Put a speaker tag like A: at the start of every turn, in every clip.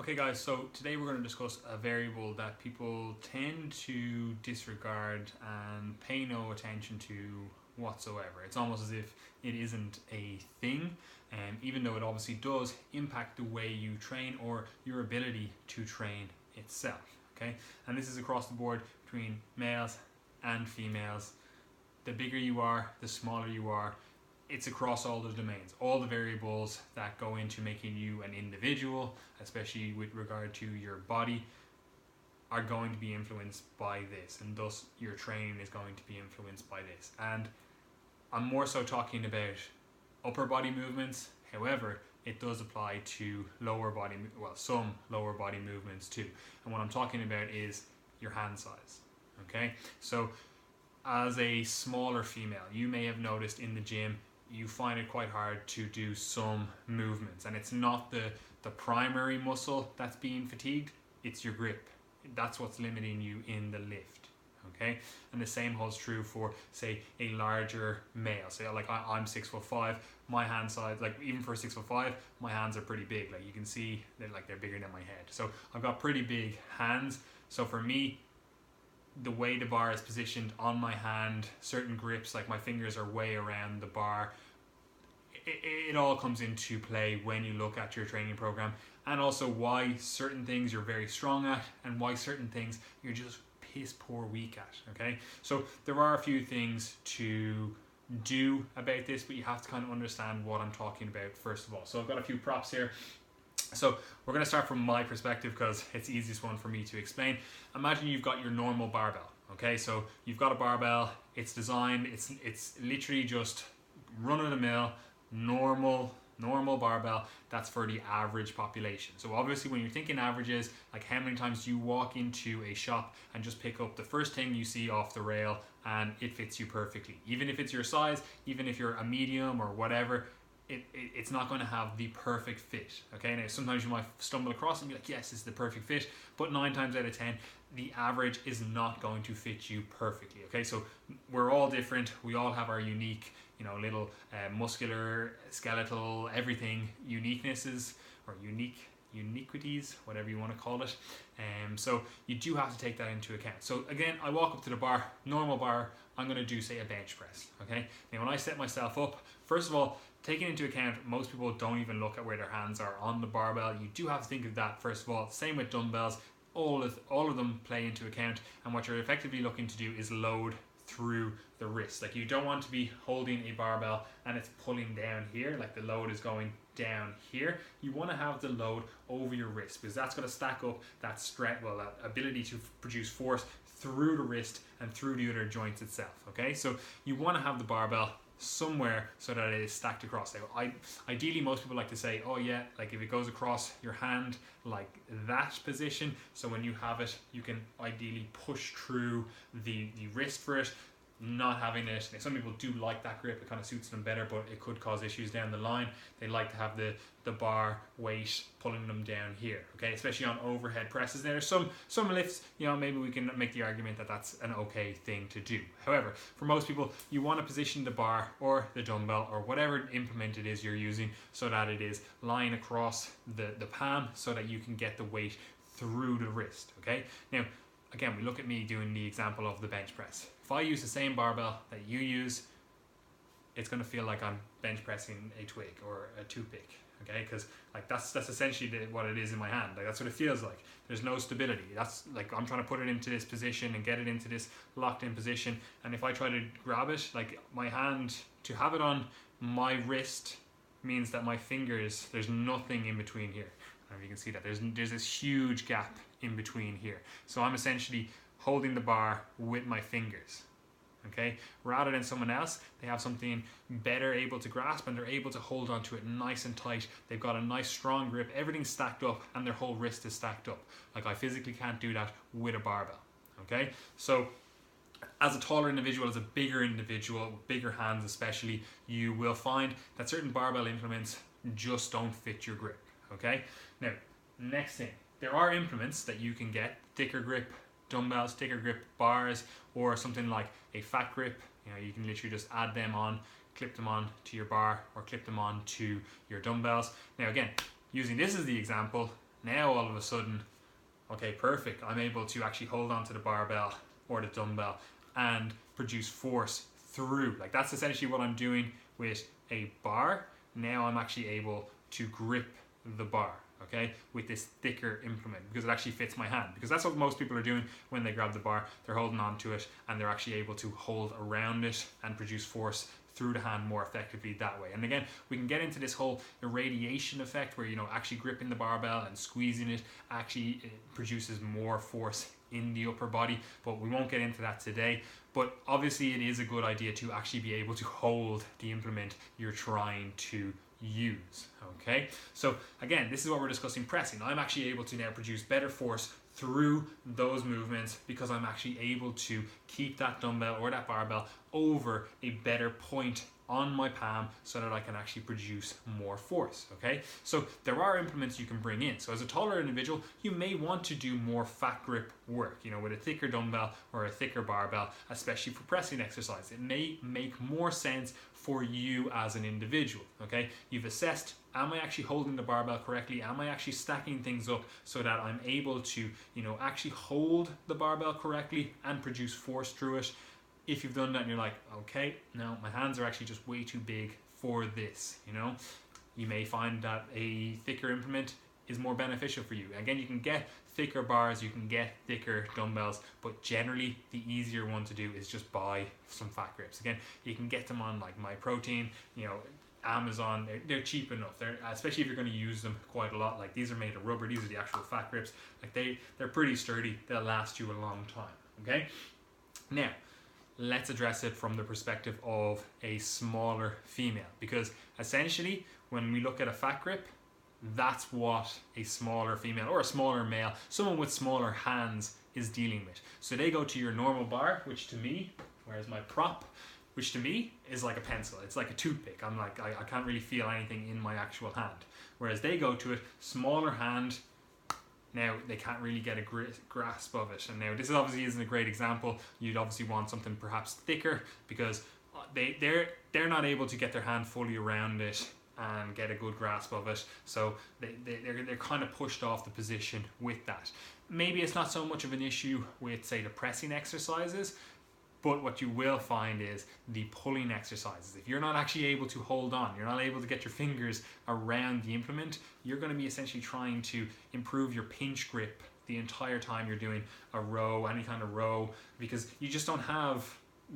A: Okay guys, so today we're going to discuss a variable that people tend to disregard and pay no attention to whatsoever. It's almost as if it isn't a thing, even though it obviously does impact the way you train or your ability to train itself. Okay, and this is across the board between males and females. The bigger you are, the smaller you are. It's across all the domains, all the variables that go into making you an individual, especially with regard to your body, are going to be influenced by this, and thus your training is going to be influenced by this. And I'm more so talking about upper body movements. However, it does apply to some lower body movements too. And what I'm talking about is your hand size. Okay, so as a smaller female, you may have noticed in the gym you find it quite hard to do some movements, and it's not the primary muscle that's being fatigued, it's your grip. That's what's limiting you in the lift. Okay, and the same holds true for, say, a larger male. So like I'm 6'5", my hand size, like even for 6'5", my hands are pretty big. Like you can see they're bigger than my head. So I've got pretty big hands. So for me, the way the bar is positioned on my hand, certain grips, like my fingers are way around the bar, it all comes into play when you look at your training program, and also why certain things you're very strong at and why certain things you're just piss poor weak at. Okay, so there are a few things to do about this, but you have to kind of understand what I'm talking about first of all. So I've got a few props here. So we're going to start from my perspective because it's the easiest one for me to explain. Imagine you've got your normal barbell. Okay, so you've got a barbell. It's designed. It's literally just run of the mill, normal barbell. That's for the average population. So obviously, when you're thinking averages, like how many times do you walk into a shop and just pick up the first thing you see off the rail and it fits you perfectly, even if it's your size, even if you're a medium or whatever. It's not going to have the perfect fit. Okay, now sometimes you might stumble across and be like, yes, this is the perfect fit, but 9 times out of 10 the average is not going to fit you perfectly. Okay, so we're all different. We all have our unique, little muscular, skeletal, everything uniquenesses or uniquities, whatever you want to call it. So you do have to take that into account. So again, I walk up to the bar, normal bar, I'm going to do, say, a bench press. Okay, now when I set myself up, first of all, taking into account most people don't even look at where their hands are on the barbell. You do have to think of that first of all. Same with dumbbells. All of them play into account, and what you're effectively looking to do is load through the wrist. Like you don't want to be holding a barbell and it's pulling down here, like the load is going down here. You want to have the load over your wrist because that's going to stack up that strength, that ability to produce force through the wrist and through the other joints itself. Okay, so you want to have the barbell somewhere so that it is stacked across. Ideally, most people like to say, oh yeah, like if it goes across your hand like that position, so when you have it, you can ideally push through the wrist for it. Not having it, some people do like that grip, it kind of suits them better, but it could cause issues down the line. They like to have the bar weight pulling them down here, okay, especially on overhead presses. Now there's some lifts, maybe we can make the argument that that's an okay thing to do. However, for most people, you want to position the bar or the dumbbell or whatever implement it is you're using so that it is lying across the palm so that you can get the weight through the wrist. Okay, now again, we look at me doing the example of the bench press. If I use the same barbell that you use, it's going to feel like I'm bench pressing a twig or a toothpick. Okay, because like that's essentially what it is in my hand. Like that's what it feels like. There's no stability. That's like I'm trying to put it into this position and get it into this locked in position. And if I try to grab it, like my hand, to have it on my wrist means that my fingers, there's nothing in between here. I don't know if you can see that. There's this huge gap in between here. So I'm essentially holding the bar with my fingers. Okay, rather than someone else, they have something better able to grasp and they're able to hold onto it nice and tight. They've got a nice strong grip, everything's stacked up and their whole wrist is stacked up. Like I physically can't do that with a barbell. Okay, so as a taller individual, as a bigger individual, bigger hands especially, you will find that certain barbell implements just don't fit your grip. Okay, now next thing, there are implements that you can get, thicker grip dumbbells, thicker grip bars, or something like a fat grip. You can literally just add them on, clip them on to your bar or clip them on to your dumbbells. Now again, using this as the example, Now all of a sudden, okay, perfect, I'm able to actually hold onto the barbell or the dumbbell and produce force through. Like that's essentially what I'm doing with a bar. Now I'm actually able to grip the bar, okay, with this thicker implement because it actually fits my hand. Because that's what most people are doing when they grab the bar. They're holding on to it and they're actually able to hold around it and produce force through the hand more effectively that way. And again, we can get into this whole irradiation effect where, you know, actually gripping the barbell and squeezing it actually produces more force in the upper body, but we won't get into that today. But obviously it is a good idea to actually be able to hold the implement you're trying to use. Okay, so again, this is what we're discussing pressing. I'm actually able to now produce better force through those movements because I'm actually able to keep that dumbbell or that barbell over a better point on my palm so that I can actually produce more force. Okay, so there are implements you can bring in. So as a taller individual, you may want to do more fat grip work, you know, with a thicker dumbbell or a thicker barbell, especially for pressing exercise. It may make more sense for you as an individual. Okay, you've assessed, am I actually holding the barbell correctly? Am I actually stacking things up so that I'm able to, you know, actually hold the barbell correctly and produce force through it? If you've done that and you're like, okay, no, my hands are actually just way too big for this, you know, you may find that a thicker implement is more beneficial for you. Again, you can get thicker bars, you can get thicker dumbbells, but generally the easier one to do is just buy some fat grips. Again, you can get them on like MyProtein, you know, Amazon. They're cheap enough. They're, especially if you're going to use them quite a lot. Like these are made of rubber. These are the actual fat grips. Like they're pretty sturdy. They'll last you a long time. Okay. Now, let's address it from the perspective of a smaller female, because essentially when we look at a fat grip, that's what a smaller female or a smaller male, someone with smaller hands, is dealing with. So they go to your normal bar, which to me, where's my prop, which to me is like a pencil. It's like a toothpick. I'm like, I can't really feel anything in my actual hand. Whereas they go to it, smaller hand, now they can't really get a grasp of it. And now this obviously isn't a great example. You'd obviously want something perhaps thicker because they're not able to get their hand fully around it and get a good grasp of it. So they're kind of pushed off the position with that. Maybe it's not so much of an issue with, say, the pressing exercises, but what you will find is the pulling exercises. If you're not actually able to hold on, you're not able to get your fingers around the implement, you're going to be essentially trying to improve your pinch grip the entire time you're doing a row, any kind of row, because you just don't have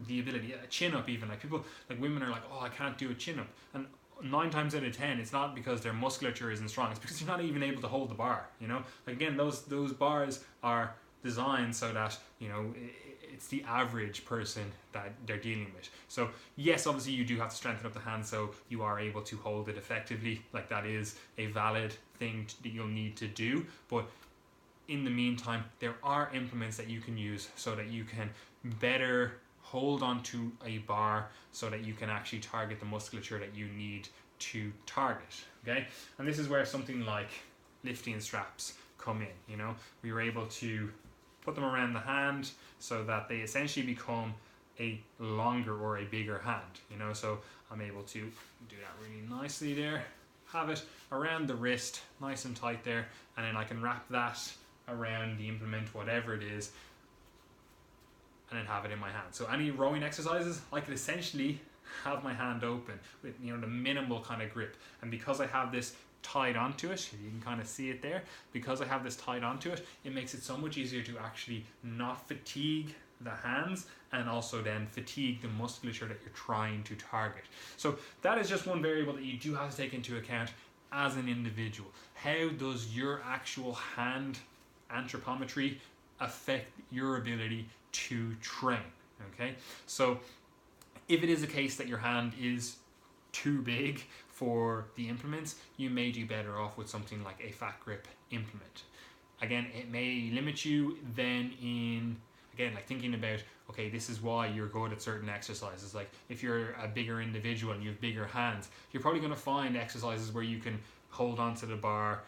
A: the ability. A chin up even, like people, like women are like, oh, I can't do a chin up. And 9 times out of 10, it's not because their musculature isn't strong, it's because you're not even able to hold the bar, you know? Like again, those bars are designed so that, you know, it's the average person that they're dealing with. So yes, obviously you do have to strengthen up the hand so you are able to hold it effectively. Like that is a valid thing that you'll need to do. But in the meantime, there are implements that you can use so that you can better hold onto a bar so that you can actually target the musculature that you need to target. Okay, and this is where something like lifting straps come in. You know, we were able to put them around the hand so that they essentially become a longer or a bigger hand, you know, so I'm able to do that really nicely there, have it around the wrist, nice and tight there, and then I can wrap that around the implement, whatever it is, and then have it in my hand. So any rowing exercises, I could essentially have my hand open with, you know, the minimal kind of grip, and because I have this tied onto it, you can kind of see it there, because I have this tied onto it, it makes it so much easier to actually not fatigue the hands and also then fatigue the musculature that you're trying to target. So that is just one variable that you do have to take into account as an individual. How does your actual hand anthropometry affect your ability to train? Okay, so if it is a case that your hand is too big for the implements, you may do better off with something like a fat grip implement. Again, it may limit you then in, again, like thinking about, okay, this is why you're good at certain exercises. Like if you're a bigger individual and you have bigger hands, you're probably going to find exercises where you can hold onto the bar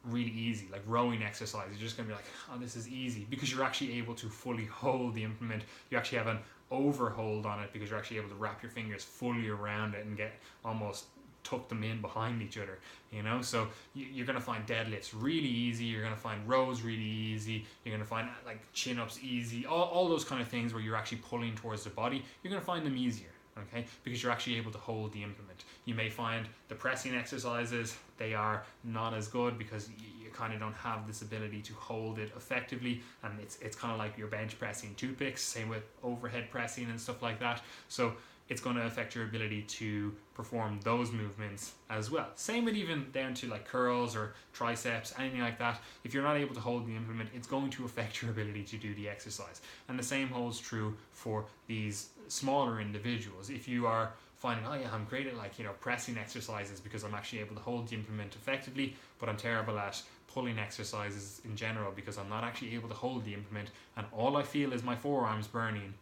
A: really easy, like rowing exercise. You're just going to be like, oh, this is easy, because you're actually able to fully hold the implement. You actually have an overhold on it because you're actually able to wrap your fingers fully around it and get almost tuck them in behind each other, you know. So you're going to find deadlifts really easy, you're going to find rows really easy, you're going to find like chin-ups easy, all those kind of things where you're actually pulling towards the body, you're going to find them easier, okay, because you're actually able to hold the implement. You may find the pressing exercises, they are not as good because you kind of don't have this ability to hold it effectively, and it's kind of like you're bench pressing toothpicks, same with overhead pressing and stuff like that. So it's going to affect your ability to perform those movements as well. Same with even down to like curls or triceps, anything like that. If you're not able to hold the implement, it's going to affect your ability to do the exercise. And the same holds true for these smaller individuals. If you are finding, oh yeah, I'm great at like, you know, pressing exercises because I'm actually able to hold the implement effectively, but I'm terrible at pulling exercises in general because I'm not actually able to hold the implement, and all I feel is my forearms burning,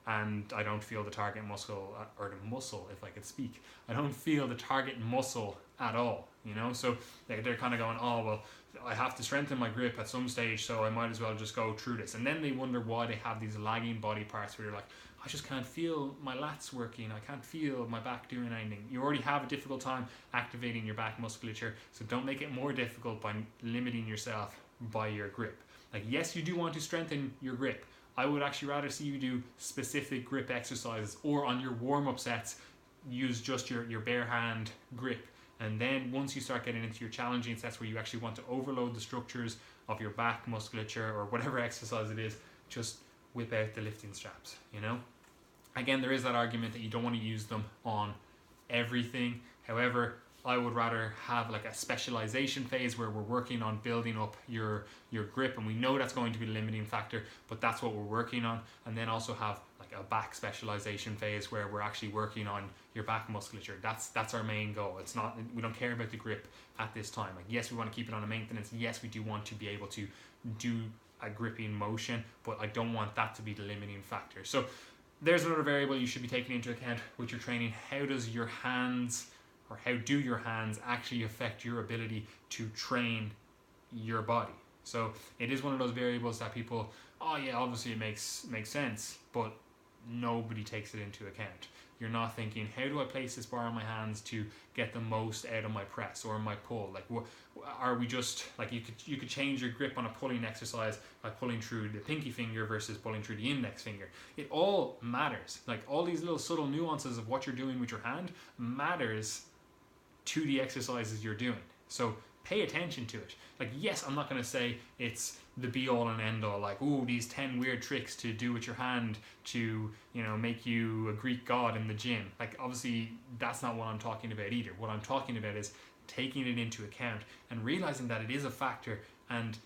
A: and I don't feel the target muscle, or the muscle, if I could speak. I don't feel the target muscle at all, you know? So they're kind of going, oh, well, I have to strengthen my grip at some stage, so I might as well just go through this. And then they wonder why they have these lagging body parts where they're like, I just can't feel my lats working, I can't feel my back doing anything. You already have a difficult time activating your back musculature, so don't make it more difficult by limiting yourself by your grip. Like, yes, you do want to strengthen your grip. I would actually rather see you do specific grip exercises, or on your warm-up sets, use just your bare hand grip. And then once you start getting into your challenging sets where you actually want to overload the structures of your back musculature or whatever exercise it is, just whip out the lifting straps, you know? Again, there is that argument that you don't want to use them on everything. However, I would rather have like a specialization phase where we're working on building up your grip, and we know that's going to be the limiting factor, but that's what we're working on. And then also have like a back specialization phase where we're actually working on your back musculature. That's our main goal. It's not, we don't care about the grip at this time. Like, yes, we want to keep it on a maintenance. Yes, we do want to be able to do a gripping motion, but I don't want that to be the limiting factor. So there's another variable you should be taking into account with your training. How does your hands, or how do your hands actually affect your ability to train your body? So it is one of those variables that people, oh yeah, obviously it makes sense, but nobody takes it into account. You're not thinking, how do I place this bar on my hands to get the most out of my press or my pull? Like, are we just, like, you could change your grip on a pulling exercise by pulling through the pinky finger versus pulling through the index finger. It all matters. Like, all these little subtle nuances of what you're doing with your hand matters to the exercises you're doing. So pay attention to it. Like, yes, I'm not going to say it's the be all and end all, like, ooh, these 10 weird tricks to do with your hand to, you know, make you a Greek god in the gym. Like, obviously that's not what I'm talking about either. What I'm talking about is taking it into account and realizing that it is a factor, and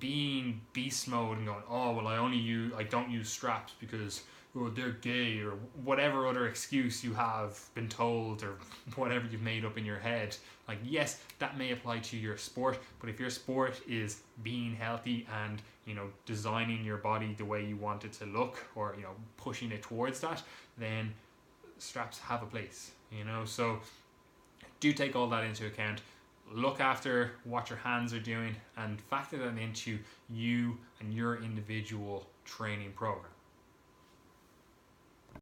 A: being beast mode and going, oh, well, I don't use straps because, oh, they're gay, or whatever other excuse you have been told, or whatever you've made up in your head. Like, yes, that may apply to your sport, but if your sport is being healthy and, you know, designing your body the way you want it to look, or, you know, pushing it towards that, then straps have a place, you know. So do take all that into account. Look after what your hands are doing and factor that into you and your individual training program.